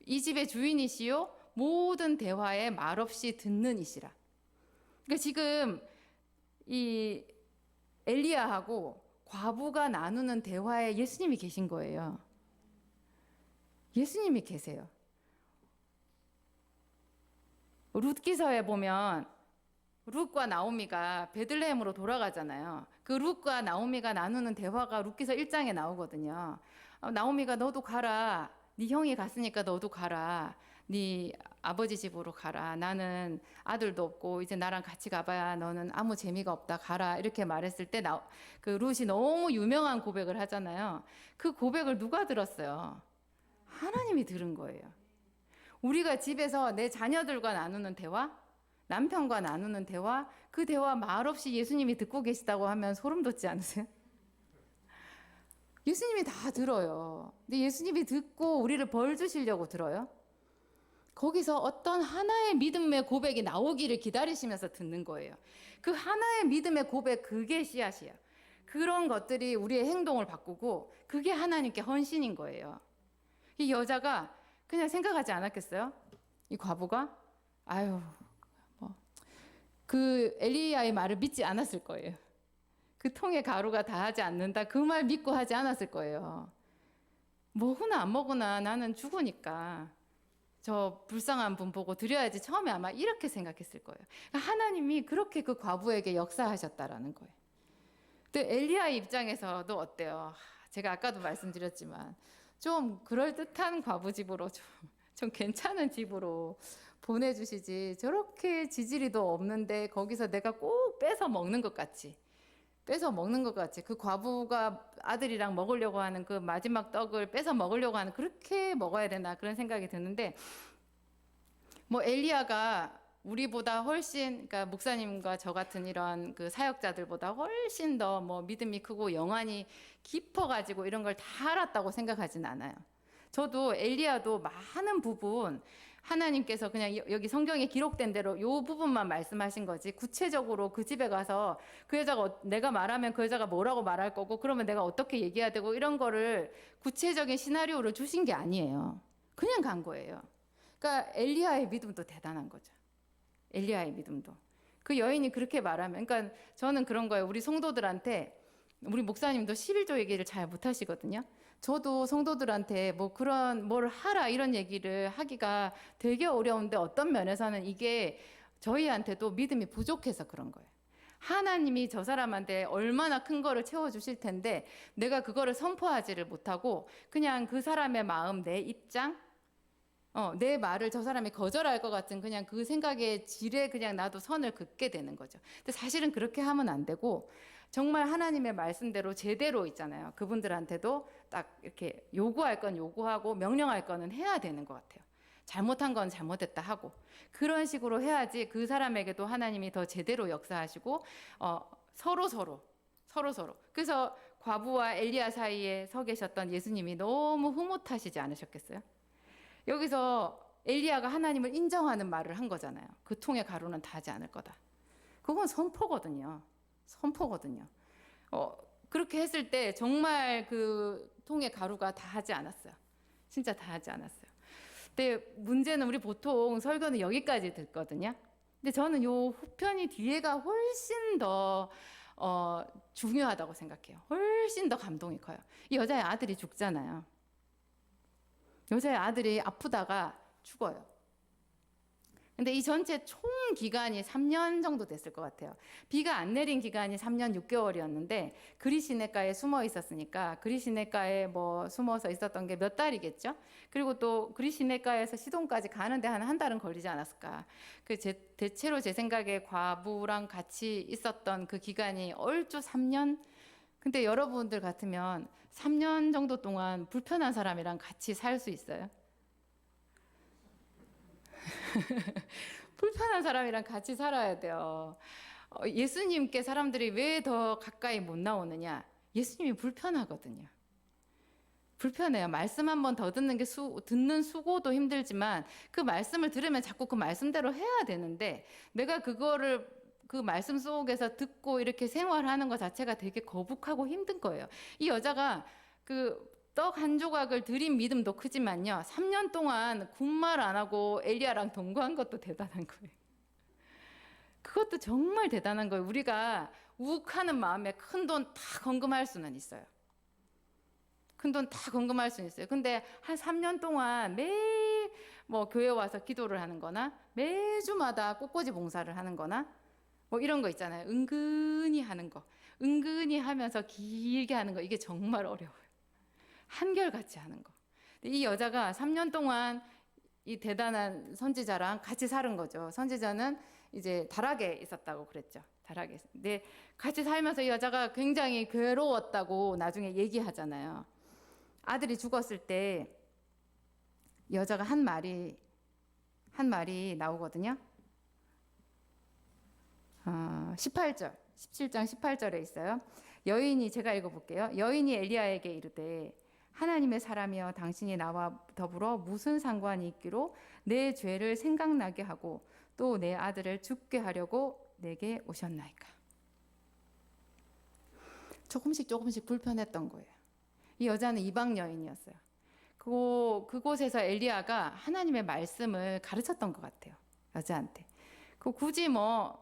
이 집의 주인이시요 모든 대화에 말없이 듣는 이시라. 그러니까 지금 이 엘리야하고 과부가 나누는 대화에 예수님이 계신 거예요. 예수님이 계세요. 룻기서에 보면 룻과 나오미가 베들레헴으로 돌아가잖아요. 그 룻과 나오미가 나누는 대화가 룻기서 1장에 나오거든요. 나오미가 너도 가라. 네 형이 갔으니까 너도 가라. 네 아버지 집으로 가라. 나는 아들도 없고 이제 나랑 같이 가봐야 너는 아무 재미가 없다. 가라. 이렇게 말했을 때 그 룻이 너무 유명한 고백을 하잖아요. 그 고백을 누가 들었어요? 하나님이 들은 거예요. 우리가 집에서 내 자녀들과 나누는 대화, 남편과 나누는 대화, 그 대화 말없이 예수님이 듣고 계시다고 하면 소름 돋지 않으세요? 예수님이 다 들어요. 근데 예수님이 듣고 우리를 벌 주시려고 들어요? 거기서 어떤 하나의 믿음의 고백이 나오기를 기다리시면서 듣는 거예요. 그 하나의 믿음의 고백, 그게 씨앗이에요. 그런 것들이 우리의 행동을 바꾸고 그게 하나님께 헌신인 거예요. 이 여자가 그냥 생각하지 않았겠어요? 이 과부가 아유 그 엘리야의 말을 믿지 않았을 거예요. 그 통에 가루가 다하지 않는다 그 말 믿고 하지 않았을 거예요. 먹으나 안 먹으나 나는 죽으니까 저 불쌍한 분 보고 드려야지 처음에 아마 이렇게 생각했을 거예요. 하나님이 그렇게 그 과부에게 역사하셨다라는 거예요. 근데 엘리야의 입장에서도 어때요? 제가 아까도 말씀드렸지만 좀 그럴듯한 과부 집으로 좀 괜찮은 집으로 보내주시지 저렇게 지지리도 없는데 거기서 내가 꼭 뺏어 먹는 것 같이 그 과부가 아들이랑 먹으려고 하는 그 마지막 떡을 뺏어 먹으려고 하는 그렇게 먹어야 되나 그런 생각이 드는데 뭐 엘리야가 우리보다 훨씬 그러니까 목사님과 저 같은 이런 그 사역자들보다 훨씬 더 뭐 믿음이 크고 영안이 깊어가지고 이런 걸 다 알았다고 생각하진 않아요. 저도 엘리야도 많은 부분 하나님께서 그냥 여기 성경에 기록된 대로 이 부분만 말씀하신 거지 구체적으로 그 집에 가서 그 여자가 내가 말하면 그 여자가 뭐라고 말할 거고 그러면 내가 어떻게 얘기해야 되고 이런 거를 구체적인 시나리오를 주신 게 아니에요. 그냥 간 거예요. 그러니까 엘리야의 믿음도 대단한 거죠. 엘리야의 믿음도. 그 여인이 그렇게 말하면 그러니까 저는 그런 거예요. 우리 성도들한테 우리 목사님도 11조 얘기를 잘 못하시거든요. 저도 성도들한테 뭐 그런 뭘 하라 이런 얘기를 하기가 되게 어려운데 어떤 면에서는 이게 저희한테도 믿음이 부족해서 그런 거예요. 하나님이 저 사람한테 얼마나 큰 거를 채워주실 텐데 내가 그거를 선포하지를 못하고 그냥 그 사람의 마음, 내 입장, 내 말을 저 사람이 거절할 것 같은 그냥 그 생각에 지레 그냥 나도 선을 긋게 되는 거죠. 근데 사실은 그렇게 하면 안 되고 정말 하나님의 말씀대로 제대로 있잖아요. 그분들한테도 딱 이렇게 요구할 건 요구하고 명령할 거는 해야 되는 것 같아요. 잘못한 건 잘못했다 하고 그런 식으로 해야지 그 사람에게도 하나님이 더 제대로 역사하시고 서로. 그래서 과부와 엘리야 사이에 서 계셨던 예수님이 너무 흐뭇하시지 않으셨겠어요? 여기서 엘리야가 하나님을 인정하는 말을 한 거잖아요. 그 통에 가루는 다하지 않을 거다. 그건 선포거든요. 그렇게 했을 때 정말 그 통에 가루가 다하지 않았어요. 진짜 다하지 않았어요. 근데 문제는 우리 보통 설교는 여기까지 듣거든요. 근데 저는 요 후편이 뒤에가 훨씬 더 중요하다고 생각해요. 훨씬 더 감동이 커요. 이 여자의 아들이 죽잖아요. 여자의 아들이 아프다가 죽어요. 근데 이 전체 총 기간이 3년 정도 됐을 것 같아요. 비가 안 내린 기간이 3년 6개월이었는데 그리시네가에 숨어 있었으니까 그리시네가에 뭐 숨어서 있었던 게 몇 달이겠죠. 그리고 또 그리시네가에서 시돈까지 가는데 한 달은 걸리지 않았을까. 대체로 제 생각에 과부랑 같이 있었던 그 기간이 얼추 3년. 근데 여러분들 같으면 3년 정도 동안 불편한 사람이랑 같이 살 수 있어요? 불편한 사람이랑 같이 살아야 돼요. 예수님께 사람들이 왜 더 가까이 못 나오느냐? 예수님이 불편하거든요. 불편해요. 말씀 한 번 더 듣는 게 듣는 수고도 힘들지만 그 말씀을 들으면 자꾸 그 말씀대로 해야 되는데 내가 그거를 그 말씀 속에서 듣고 이렇게 생활하는 것 자체가 되게 거북하고 힘든 거예요. 이 여자가 그 떡 한 조각을 드린 믿음도 크지만요. 3년 동안 군말 안 하고 엘리야랑 동거한 것도 대단한 거예요. 그것도 정말 대단한 거예요. 우리가 욱하는 마음에 큰 돈 다 건금할 수는 있어요. 큰 돈 다 건금할 수는 있어요. 근데 한 3년 동안 매일 뭐 교회 와서 기도를 하는 거나 매주마다 꽃꽂이 봉사를 하는 거나 뭐 이런 거 있잖아요. 은근히 하는 거. 은근히 하면서 길게 하는 거. 이게 정말 어려워요. 한결같이 하는 거. 이 여자가 3년 동안 이 대단한 선지자랑 같이 사는 거죠. 선지자는 이제 다락에 있었다고 그랬죠. 다락에. 근데 같이 살면서 이 여자가 굉장히 괴로웠다고 나중에 얘기하잖아요. 아들이 죽었을 때 여자가 한 말이 나오거든요. 18절, 17장 18절에 있어요. 여인이 제가 읽어볼게요. 여인이 엘리야에게 이르되 하나님의 사람이여 당신이 나와 더불어 무슨 상관이 있기로 내 죄를 생각나게 하고 또 내 아들을 죽게 하려고 내게 오셨나이까. 조금씩 불편했던 거예요. 이 여자는 이방 여인이었어요. 그곳에서 엘리야가 하나님의 말씀을 가르쳤던 것 같아요. 여자한테. 굳이 뭐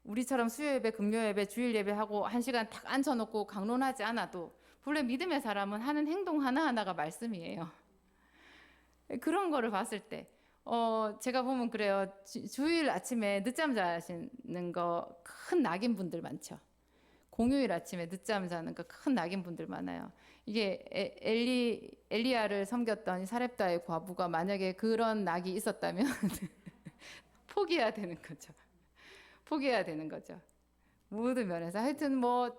우리처럼 수요 예배, 금요 예배, 주일 예배하고 1시간 딱 앉혀놓고 강론하지 않아도 본래 믿음의 사람은 하는 행동 하나하나가 말씀이에요. 그런 거를 봤을 때 제가 보면 그래요. 주일 아침에 늦잠 자시는 거 큰 낙인 분들 많죠. 공휴일 아침에 늦잠 자는 거 큰 낙인 분들 많아요. 이게 엘리야를 섬겼던 사렙다의 과부가 만약에 그런 낙이 있었다면 포기해야 되는 거죠. 포기해야 되는 거죠. 모든 면에서 하여튼 뭐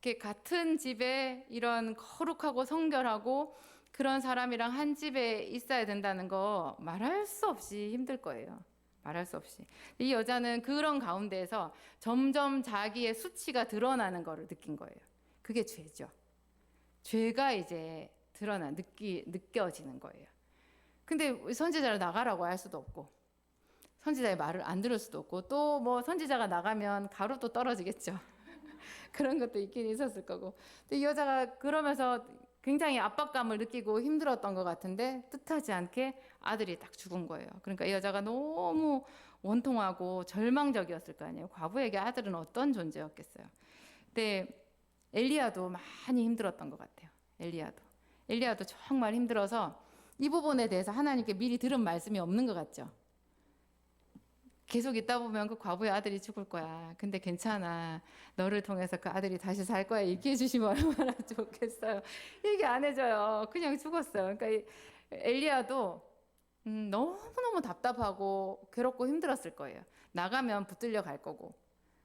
이렇게 같은 집에 이런 거룩하고 성결하고 그런 사람이랑 한 집에 있어야 된다는 거 말할 수 없이 힘들 거예요. 말할 수 없이. 이 여자는 그런 가운데에서 점점 자기의 수치가 드러나는 거를 느낀 거예요. 그게 죄죠. 죄가 이제 느껴지는 거예요. 근데 선지자를 나가라고 할 수도 없고 선지자의 말을 안 들을 수도 없고 또 뭐 선지자가 나가면 가루도 떨어지겠죠. 그런 것도 있긴 있었을 거고. 근데 이 여자가 그러면서 굉장히 압박감을 느끼고 힘들었던 것 같은데 뜻하지 않게 아들이 딱 죽은 거예요. 그러니까 이 여자가 너무 원통하고 절망적이었을 거 아니에요. 과부에게 아들은 어떤 존재였겠어요. 근데 엘리야도 많이 힘들었던 것 같아요. 엘리야도 정말 힘들어서 이 부분에 대해서 하나님께 미리 들은 말씀이 없는 것 같죠. 계속 있다 보면 그 과부의 아들이 죽을 거야. 근데 괜찮아. 너를 통해서 그 아들이 다시 살 거야. 얘기해 주시면 얼마나 좋겠어요. 얘기 안 해줘요. 그냥 죽었어요. 그러니까 엘리야도 너무너무 답답하고 괴롭고 힘들었을 거예요. 나가면 붙들려 갈 거고.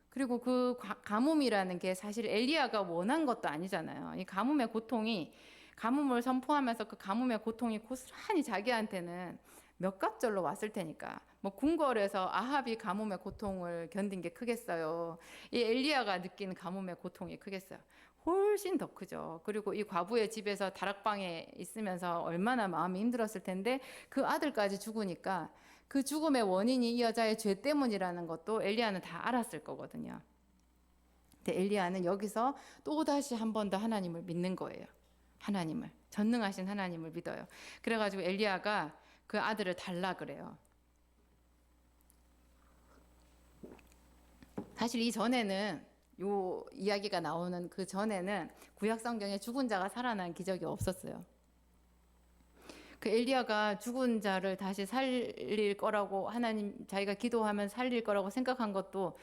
그리고 그 가뭄이라는 게 사실 엘리야가 원한 것도 아니잖아요. 이 가뭄의 고통이 가뭄을 선포하면서 그 가뭄의 고통이 고스란히 자기한테는 몇 갑절로 왔을 테니까 뭐 궁궐에서 아합이 가뭄의 고통을 견딘 게 크겠어요. 이 엘리야가 느낀 가뭄의 고통이 크겠어요. 훨씬 더 크죠. 그리고 이 과부의 집에서 다락방에 있으면서 얼마나 마음이 힘들었을 텐데 그 아들까지 죽으니까 그 죽음의 원인이 이 여자의 죄 때문이라는 것도 엘리야는 다 알았을 거거든요. 근데 엘리야는 여기서 또다시 한 번 더 하나님을 믿는 거예요. 하나님을, 전능하신 하나님을 믿어요. 그래가지고 엘리야가 그 아들을 달라 그래요. 사실 이 전에는 요 이야기가 나오는 그 전에는 구약 성경에 죽은 자가 살아난 기적이 없었어요. 그 엘리야가 죽은 자를 다시 살릴 거라고 하나님 자기가 기도하면 살릴 거라고 생각한 것도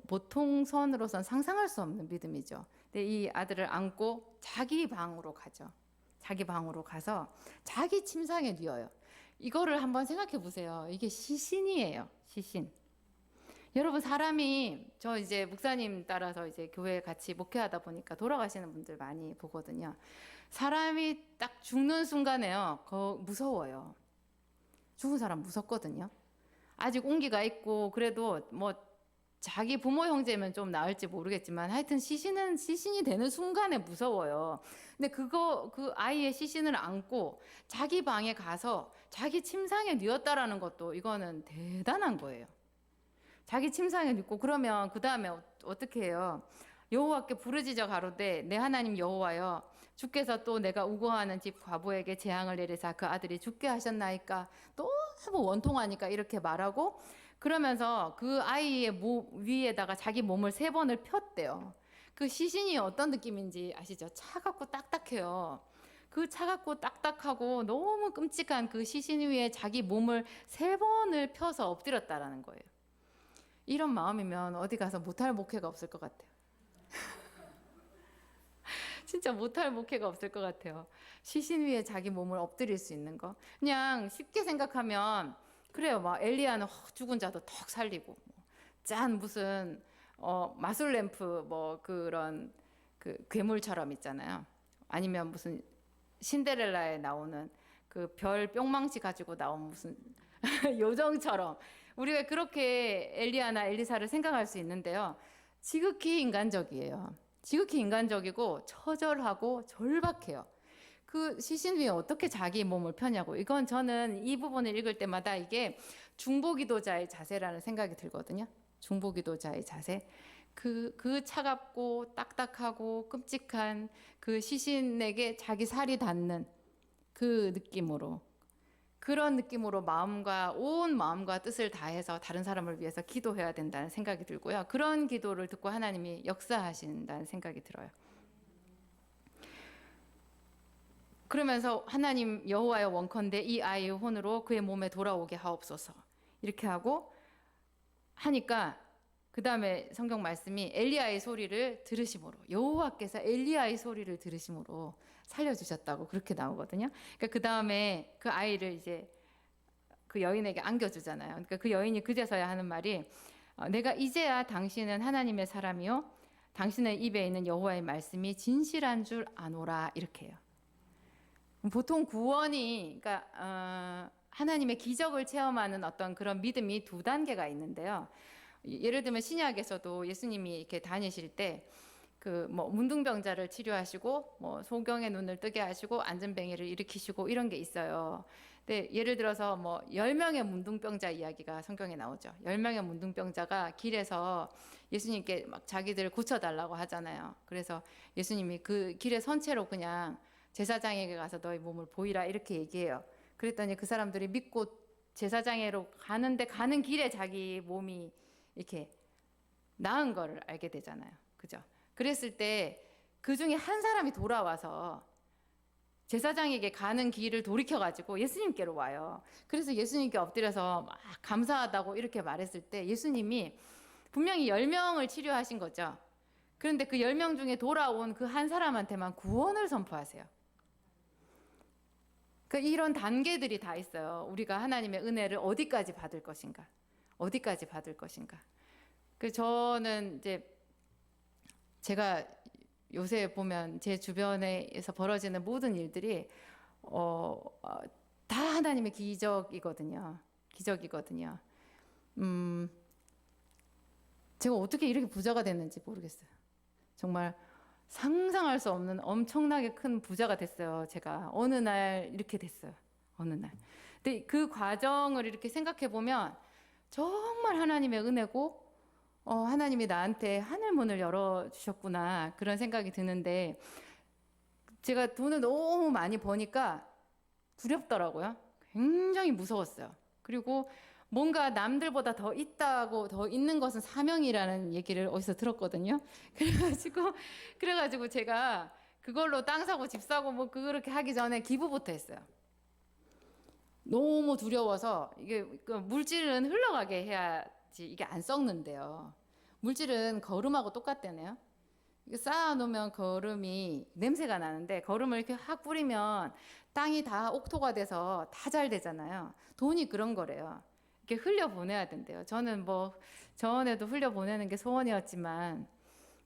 보통 선으로선 상상할 수 없는 믿음이죠. 근데 이 아들을 안고 자기 방으로 가죠. 자기 방으로 가서 자기 침상에 뉘어요. 이거를 한번 생각해 보세요. 이게 시신이에요. 시신. 여러분, 사람이 저 이제 목사님 따라서 이제 교회 같이 목회하다 보니까 돌아가시는 분들 많이 보거든요. 사람이 딱 죽는 순간에요. 무서워요. 죽은 사람 무섭거든요. 아직 온기가 있고 그래도 뭐 자기 부모 형제면 좀 나을지 모르겠지만 하여튼 시신이 되는 순간에 무서워요. 근데 그 아이의 시신을 안고 자기 방에 가서 자기 침상에 뉘었다라는 것도 이거는 대단한 거예요. 자기 침상에 눕고 그러면 그 다음에 어떻게 해요? 여호와께 부르짖어 가로되 내 하나님 여호와여 주께서 또 내가 우거하는 집 과부에게 재앙을 내리사 그 아들이 죽게 하셨나이까. 너무 원통하니까 이렇게 말하고 그러면서 그 아이의 위에다가 자기 몸을 3번을 폈대요. 그 시신이 어떤 느낌인지 아시죠? 차갑고 딱딱해요. 그 차갑고 딱딱하고 너무 끔찍한 그 시신 위에 자기 몸을 3번을 펴서 엎드렸다라는 거예요. 이런 마음이면 어디 가서 못할 목회가 없을 것 같아요. 진짜 못할 목회가 없을 것 같아요. 시신 위에 자기 몸을 엎드릴 수 있는 거. 그냥 쉽게 생각하면 그래요. 막 엘리야는 죽은 자도 턱 살리고 짠 무슨 마술 램프 뭐 그런 그 괴물처럼 있잖아요. 아니면 무슨 신데렐라에 나오는 그 별 뿅망치 가지고 나온 무슨 요정처럼 우리가 그렇게 엘리야나 엘리사를 생각할 수 있는데요. 지극히 인간적이에요. 지극히 인간적이고 처절하고 절박해요. 그 시신 위에 어떻게 자기 몸을 펴냐고. 이건 저는 이 부분을 읽을 때마다 이게 중보기도자의 자세라는 생각이 들거든요. 중보기도자의 자세. 그 차갑고 딱딱하고 끔찍한 그 시신에게 자기 살이 닿는 그 느낌으로, 그런 느낌으로 온 마음과 뜻을 다해서 다른 사람을 위해서 기도해야 된다는 생각이 들고요. 그런 기도를 듣고 하나님이 역사하신다는 생각이 들어요. 그러면서 하나님 여호와여 원컨대 이 아이의 혼으로 그의 몸에 돌아오게 하옵소서. 이렇게 하고 하니까 그 다음에 성경 말씀이 엘리야의 소리를 들으심으로, 여호와께서 엘리야의 소리를 들으심으로 살려주셨다고 그렇게 나오거든요. 그러니까 그 다음에 그 아이를 이제 그 여인에게 안겨주잖아요. 그러니까 그 여인이 그제서야 하는 말이 내가 이제야 당신은 하나님의 사람이요 당신의 입에 있는 여호와의 말씀이 진실한 줄 아노라. 이렇게 해요. 보통 구원이 그러니까 하나님의 기적을 체험하는 어떤 그런 믿음이 2단계가 있는데요. 예를 들면 신약에서도 예수님이 이렇게 다니실 때 그 뭐 문둥병자를 치료하시고 뭐 소경의 눈을 뜨게 하시고 안전뱅이를 일으키시고 이런 게 있어요. 근데 예를 들어서 뭐 10명의 문둥병자 이야기가 성경에 나오죠. 10명의 문둥병자가 길에서 예수님께 막 자기들 고쳐달라고 하잖아요. 그래서 예수님이 그 길에 선체로 그냥 제사장에게 가서 너희 몸을 보이라 이렇게 얘기해요. 그랬더니 그 사람들이 믿고 제사장으로 가는 길에 자기 몸이 이렇게 나은 거를 알게 되잖아요. 그죠? 그랬을 때 그 중에 한 사람이 돌아와서 제사장에게 가는 길을 돌이켜가지고 예수님께로 와요. 그래서 예수님께 엎드려서 막 감사하다고 이렇게 말했을 때 예수님이 분명히 10명을 치료하신 거죠. 그런데 그 10명 중에 돌아온 그 한 사람한테만 구원을 선포하세요. 이런 단계들이 다 있어요. 우리가 하나님의 은혜를 어디까지 받을 것인가, 어디까지 받을 것인가. 저는 이제 제가 요새 보면 제 주변에서 벌어지는 모든 일들이 다 하나님의 기적이거든요. 기적이거든요. 제가 어떻게 이렇게 부자가 됐는지 모르겠어요. 정말 상상할 수 없는 엄청나게 큰 부자가 됐어요. 제가 어느 날 이렇게 됐어요. 어느 날. 근데 그 과정을 이렇게 생각해 보면 정말 하나님의 은혜고 하나님이 나한테 하늘문을 열어주셨구나 그런 생각이 드는데 제가 돈을 너무 많이 버니까 두렵더라고요. 굉장히 무서웠어요. 그리고 뭔가 남들보다 더 있다고, 더 있는 것은 사명이라는 얘기를 어디서 들었거든요. 그래가지고 제가 그걸로 땅 사고 집 사고 뭐 그렇게 하기 전에 기부부터 했어요. 너무 두려워서 이게 그 물질은 흘러가게 해야지 이게 안 썩는데요. 물질은 거름하고 똑같다네요. 이거 쌓아놓으면 거름이 냄새가 나는데 거름을 이렇게 확 뿌리면 땅이 다 옥토가 돼서 다 잘 되잖아요. 돈이 그런 거래요. 이렇게 흘려 보내야 된대요. 저는 뭐 전에도 흘려 보내는 게 소원이었지만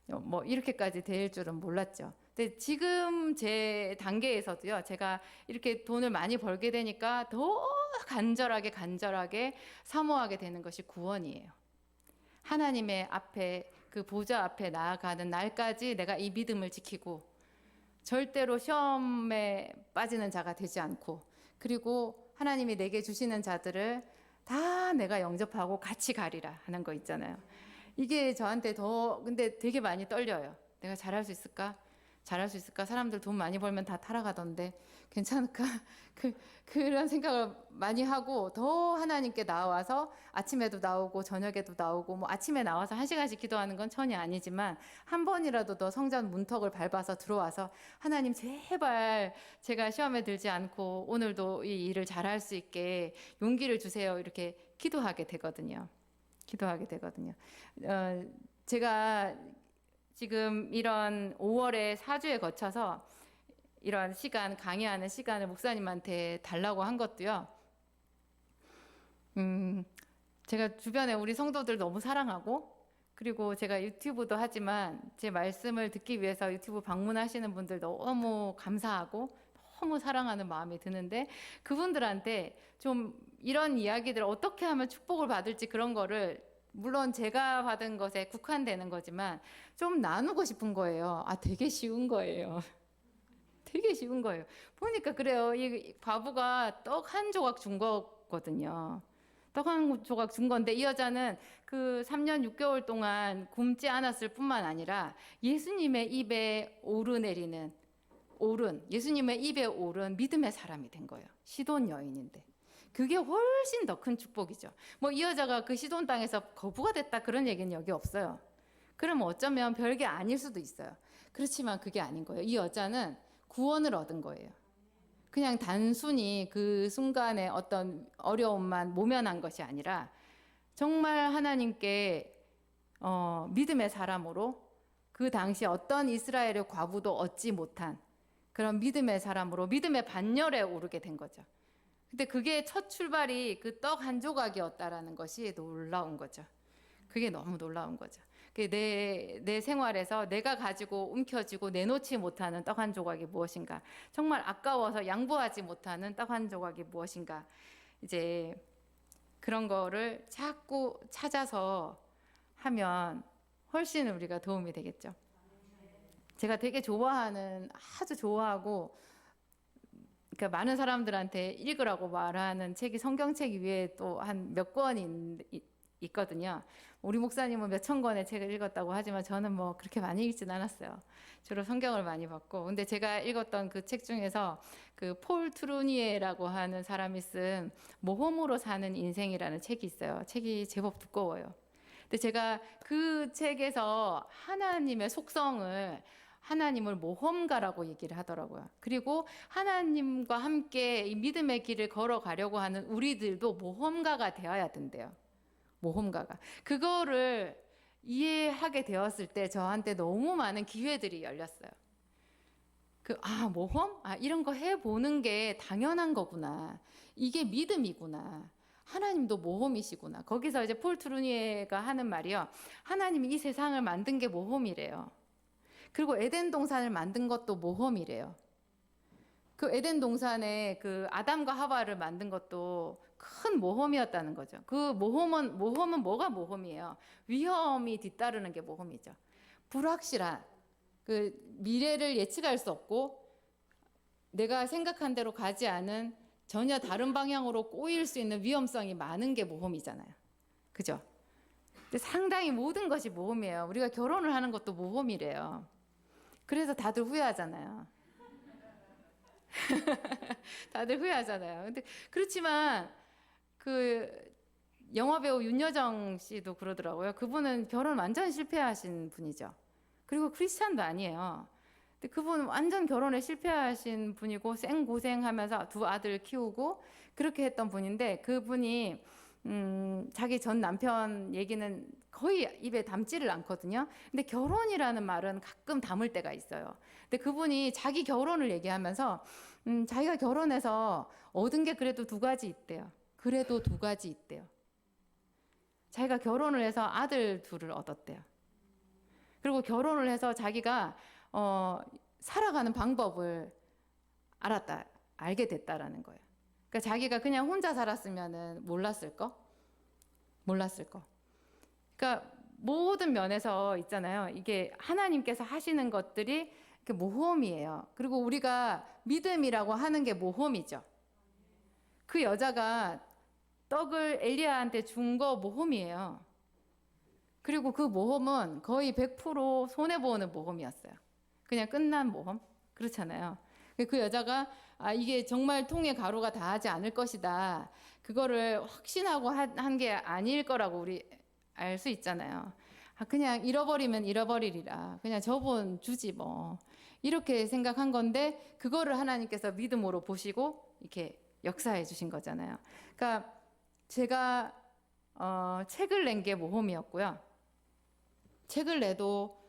뭐 이렇게까지 될 줄은 몰랐죠. 근데 지금 제 단계에서도요, 제가 이렇게 돈을 많이 벌게 되니까 더 간절하게 사모하게 되는 것이 구원이에요. 하나님의 앞에 그 보좌 앞에 나아가는 날까지 내가 이 믿음을 지키고 절대로 시험에 빠지는 자가 되지 않고, 그리고 하나님이 내게 주시는 자들을 다 내가 영접하고 같이 가리라 하는 거 있잖아요. 이게 저한테 더 근데 되게 많이 떨려요. 내가 잘할 수 있을까? 잘할 수 있을까? 사람들 돈 많이 벌면 다 타락하던데 괜찮을까? 그런 생각을 많이 하고 더 하나님께 나와서 아침에도 나오고 저녁에도 나오고 뭐 아침에 나와서 1시간씩 기도하는 건 전혀 아니지만 한 번이라도 더 성전 문턱을 밟아서 들어와서 하나님 제발 제가 시험에 들지 않고 오늘도 이 일을 잘할 수 있게 용기를 주세요. 이렇게 기도하게 되거든요. 제가 지금 이런 5월에 4주에 거쳐서 이런 시간, 강의하는 시간을 목사님한테 달라고 한 것도요. 제가 주변에 우리 성도들 너무 사랑하고, 그리고 제가 유튜브도 하지만 제 말씀을 듣기 위해서 유튜브 방문하시는 분들 너무 감사하고 너무 사랑하는 마음이 드는데, 그분들한테 좀 이런 이야기들 어떻게 하면 축복을 받을지 그런 거를 물론 제가 받은 것에 국한되는 거지만 좀 나누고 싶은 거예요. 되게 쉬운 거예요. 되게 쉬운 거예요. 보니까 그래요. 이 과부가 떡 한 조각 준 거거든요. 떡 한 조각 준 건데 이 여자는 그 3년 6개월 동안 굶지 않았을 뿐만 아니라 예수님의 입에 예수님의 입에 오른 믿음의 사람이 된 거예요. 시돈 여인인데. 그게 훨씬 더 큰 축복이죠. 뭐 이 여자가 그 시돈 땅에서 거부가 됐다 그런 얘기는 여기 없어요. 그럼 어쩌면 별게 아닐 수도 있어요. 그렇지만 그게 아닌 거예요. 이 여자는 구원을 얻은 거예요. 그냥 단순히 그 순간에 어떤 어려움만 모면한 것이 아니라 정말 하나님께 믿음의 사람으로 그 당시 어떤 이스라엘의 과부도 얻지 못한 그런 믿음의 사람으로 믿음의 반열에 오르게 된 거죠. 근데 그게 첫 출발이 그 떡 한 조각이었다라는 것이 놀라운 거죠. 그게 너무 놀라운 거죠. 내 생활에서 내가 가지고 움켜쥐고 내놓지 못하는 떡 한 조각이 무엇인가? 정말 아까워서 양보하지 못하는 떡 한 조각이 무엇인가? 이제 그런 거를 자꾸 찾아서 하면 훨씬 우리가 도움이 되겠죠. 제가 되게 아주 좋아하고 그러니까 많은 사람들한테 읽으라고 말하는 책이 성경책 위에 또 한 몇 권이 있거든요. 우리 목사님은 몇천 권의 책을 읽었다고 하지만 저는 뭐 그렇게 많이 읽진 않았어요. 주로 성경을 많이 봤고. 근데 제가 읽었던 그 책 중에서 그 폴 트루니에라고 하는 사람이 쓴 모험으로 사는 인생이라는 책이 있어요. 책이 제법 두꺼워요. 근데 제가 그 책에서 하나님을 모험가라고 얘기를 하더라고요. 그리고 하나님과 함께 이 믿음의 길을 걸어가려고 하는 우리들도 모험가가 되어야 된대요. 모험가가. 그거를 이해하게 되었을 때 저한테 너무 많은 기회들이 열렸어요. 모험? 이런 거 해보는 게 당연한 거구나. 이게 믿음이구나. 하나님도 모험이시구나. 거기서 이제 폴 트루니에가 하는 말이요. 하나님이 이 세상을 만든 게 모험이래요. 그리고 에덴 동산을 만든 것도 모험이래요. 그 에덴 동산에 그 아담과 하와를 만든 것도 큰 모험이었다는 거죠. 그 모험은 뭐가 모험이에요? 위험이 뒤따르는 게 모험이죠. 불확실한 그 미래를 예측할 수 없고 내가 생각한 대로 가지 않은 전혀 다른 방향으로 꼬일 수 있는 위험성이 많은 게 모험이잖아요. 그죠? 근데 상당히 모든 것이 모험이에요. 우리가 결혼을 하는 것도 모험이래요. 그래서 다들 후회하잖아요. 다들 후회하잖아요. 근데 그렇지만 그 영화배우 윤여정 씨도 그러더라고요. 그분은 결혼 완전 실패하신 분이죠. 그리고 크리스찬도 아니에요. 근데 그분은 완전 결혼에 실패하신 분이고 생고생하면서 두 아들 키우고 그렇게 했던 분인데 그분이 자기 전 남편 얘기는 거의 입에 담지를 않거든요. 근데 결혼이라는 말은 가끔 담을 때가 있어요. 근데 그분이 자기 결혼을 얘기하면서 자기가 결혼해서 얻은 게 그래도 두 가지 있대요. 그래도 두 가지 있대요. 자기가 결혼을 해서 아들 둘을 얻었대요. 그리고 결혼을 해서 자기가 살아가는 방법을 알게 됐다라는 거예요. 그러니까 자기가 그냥 혼자 살았으면은 몰랐을 거. 그러니까 모든 면에서 있잖아요. 이게 하나님께서 하시는 것들이 이렇게 모험이에요. 그리고 우리가 믿음이라고 하는 게 모험이죠. 그 여자가 떡을 엘리야한테 준 거 모험이에요. 그리고 그 모험은 거의 100% 손해보는 모험이었어요. 그냥 끝난 모험? 그렇잖아요. 그 여자가 이게 정말 통에 가루가 닿지 않을 것이다. 그거를 확신하고 한 게 아닐 거라고 우리 알 수 있잖아요. 그냥 잃어버리면 잃어버리리라. 그냥 저분 주지 뭐. 이렇게 생각한 건데 그거를 하나님께서 믿음으로 보시고 이렇게 역사해 주신 거잖아요. 그러니까 제가 책을 낸 게 모험이었고요. 책을 내도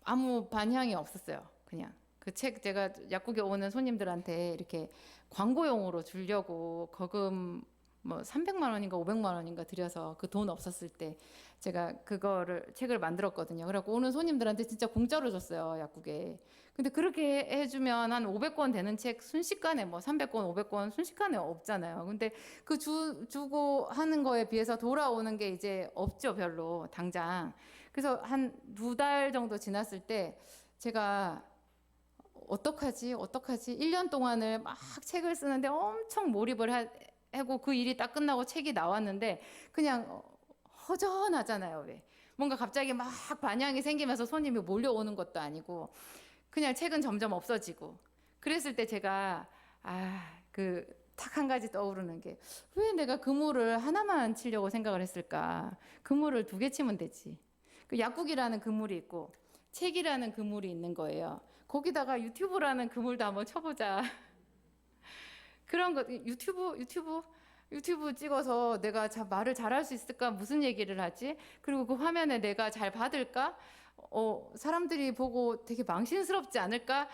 아무 반향이 없었어요. 그냥 그 책 제가 약국에 오는 손님들한테 이렇게 광고용으로 주려고 거금 뭐 300만 원인가 500만 원인가 들여서 그 돈 없었을 때 제가 그거를 책을 만들었거든요. 그래갖고 오는 손님들한테 진짜 공짜로 줬어요, 약국에. 근데 그렇게 해주면 한 500권 되는 책 순식간에 뭐 300권, 500권 순식간에 없잖아요. 근데 그 주고 하는 거에 비해서 돌아오는 게 이제 없죠, 별로 당장. 그래서 한 2달 정도 지났을 때 제가 어떡하지? 1년 동안을 막 책을 쓰는데 엄청 몰입을 하고 그 일이 딱 끝나고 책이 나왔는데 그냥 허전하잖아요. 왜? 뭔가 갑자기 막 반향이 생기면서 손님이 몰려오는 것도 아니고 그냥 책은 점점 없어지고 그랬을 때 제가 그 딱 한 가지 떠오르는 게 왜 내가 그물을 하나만 치려고 생각을 했을까? 그물을 2개 치면 되지. 그 약국이라는 그물이 있고 책이라는 그물이 있는 거예요. 거기다가 유튜브라는 그물도 한번 쳐보자. 그런 거 유튜브 찍어서 내가 말을 잘할 수 있을까? 무슨 얘기를 하지? 그리고 그 화면에 내가 잘 받을까? 사람들이 보고 되게 망신스럽지 않을까?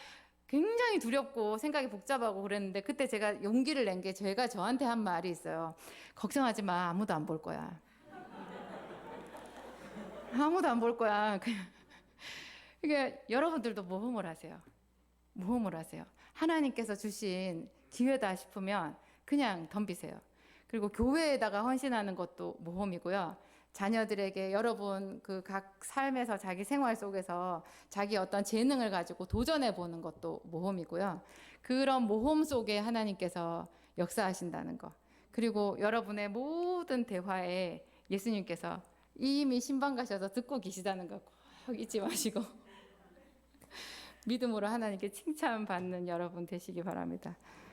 굉장히 두렵고 생각이 복잡하고 그랬는데 그때 제가 용기를 낸 게 제가 저한테 한 말이 있어요. 걱정하지 마. 아무도 안 볼 거야. 아무도 안 볼 거야. 그러니까 여러분들도 모험을 하세요. 하나님께서 주신 기회다 싶으면 그냥 덤비세요. 그리고 교회에다가 헌신하는 것도 모험이고요. 자녀들에게 여러분 그 각 삶에서 자기 생활 속에서 자기 어떤 재능을 가지고 도전해 보는 것도 모험이고요. 그런 모험 속에 하나님께서 역사하신다는 거. 그리고 여러분의 모든 대화에 예수님께서 이미 신방 가셔서 듣고 계시다는 거 꼭 잊지 마시고 믿음으로 하나님께 칭찬받는 여러분 되시기 바랍니다.